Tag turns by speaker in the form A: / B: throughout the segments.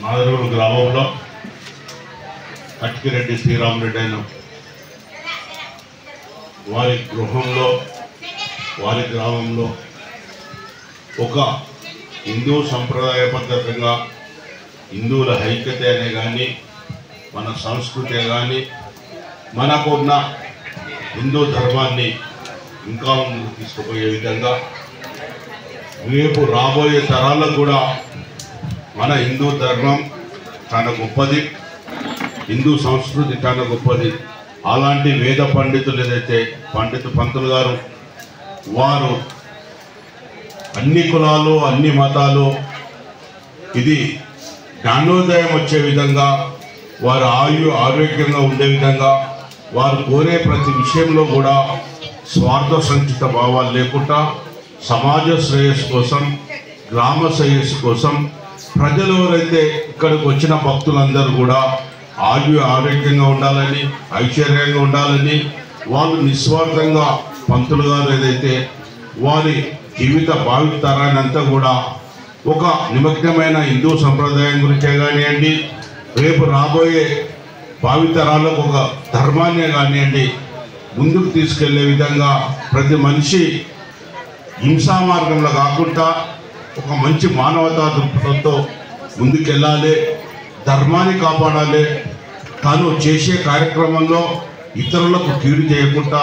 A: నాదరూరు గ్రామంలో కట్కిరెడ్డి శ్రీరామరెడ్డి అయిన వారి గృహంలో వారి గ్రామంలో ఒక హిందూ సంప్రదాయబద్ధంగా హిందువుల ఐక్యత అనే కానీ మన సంస్కృతి కానీ మనకున్న హిందూ ధర్మాన్ని ఇంకా ముందుకు తీసుకుపోయే విధంగా రేపు రాబోయే తరాలకు కూడా మన హిందూ ధర్మం చాలా గొప్పది, హిందూ సంస్కృతి చాలా గొప్పది. అలాంటి వేద పండితులు ఏదైతే పంతులు గారు వారు అన్ని కులాలు అన్ని మతాలు ఇది జ్ఞానోదయం వచ్చే విధంగా వారు ఆరోగ్యంగా ఉండే విధంగా వారు కోరే ప్రతి విషయంలో కూడా స్వార్థ సంచిత భావాలు లేకుండా సమాజ శ్రేయస్సు కోసం గ్రామ శ్రేయస్సు కోసం ప్రజలు ఎవరైతే ఇక్కడికి వచ్చిన భక్తులందరూ కూడా ఆరోగ్యంగా ఉండాలని ఐశ్వర్యంగా ఉండాలని వాళ్ళు నిస్వార్థంగా పంతులు గారు ఏదైతే వారి జీవిత భావితరాన్ని అంతా కూడా ఒక నిమగ్నమైన హిందూ సంప్రదాయం గురించే కానివ్వండి, రేపు రాబోయే భావితరాలకు ఒక ధర్మాన్నే కానివ్వండి ముందుకు తీసుకెళ్లే విధంగా ప్రతి మనిషి హింసా మార్గంలో కాకుండా ఒక మంచి మానవతా దృక్పథంతో ముందుకెళ్ళాలి, ధర్మాన్ని కాపాడాలి. తాను చేసే కార్యక్రమంలో ఇతరులకు కీడు చేయకుండా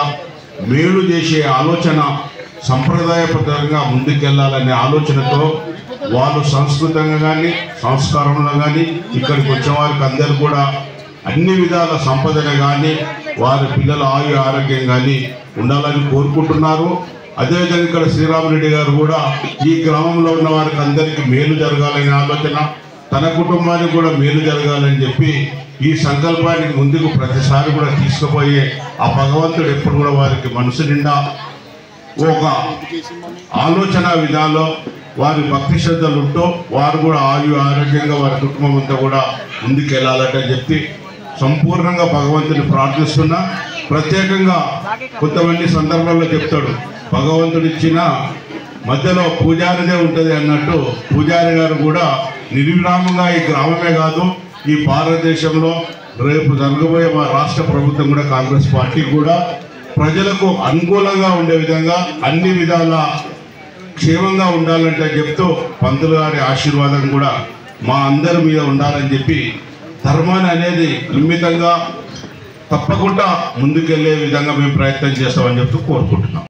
A: మేలు చేసే ఆలోచన సంప్రదాయబద్ధంగా ముందుకెళ్ళాలనే ఆలోచనతో వాళ్ళు సంస్కృతంగా కానీ సంస్కారంలో కానీ ఇక్కడికి వచ్చే వారికి అందరూ కూడా అన్ని విధాల సంపదన కానీ వారి పిల్లల ఆరోగ్యం కానీ ఉండాలని కోరుకుంటున్నారు. అదేవిధంగా ఇక్కడ శ్రీరామరెడ్డి గారు కూడా ఈ గ్రామంలో ఉన్న వారికి అందరికీ మేలు జరగాలనే ఆలోచన, తన కుటుంబానికి కూడా మేలు జరగాలని చెప్పి ఈ సంకల్పానికి ముందుకు ప్రతిసారి కూడా తీసుకుపోయే ఆ భగవంతుడు ఎప్పుడు కూడా వారికి మనసు నిండా ఒక ఆలోచన విధాలో వారి భక్తి శ్రద్ధలు ఉంటూ వారు కూడా ఆరోగ్యంగా వారి కుటుంబం అంతా కూడా ముందుకు వెళ్ళాలంటే చెప్పి సంపూర్ణంగా భగవంతుని ప్రార్థిస్తున్నా. ప్రత్యేకంగా కొంతమంది సందర్భాల్లో చెప్తాడు భగవంతుడు ఇచ్చిన మధ్యలో పూజారిదే ఉంటుంది అన్నట్టు పూజారి గారు కూడా నిర్విరామంగా ఈ గ్రామమే కాదు ఈ భారతదేశంలో రేపు జరగబోయే మా రాష్ట్ర ప్రభుత్వం కూడా కాంగ్రెస్ పార్టీ కూడా ప్రజలకు అనుకూలంగా ఉండే విధంగా అన్ని విధాల క్షేమంగా ఉండాలంటే చెప్తూ పంతులు గారి ఆశీర్వాదం కూడా మా అందరి మీద ఉండాలని చెప్పి ధర్మాన్ని అనేది నిమిత్తంగా తప్పకుండా ముందుకెళ్లే విధంగా మేము ప్రయత్నం చేస్తామని చెప్తూ కోరుకుంటున్నాం.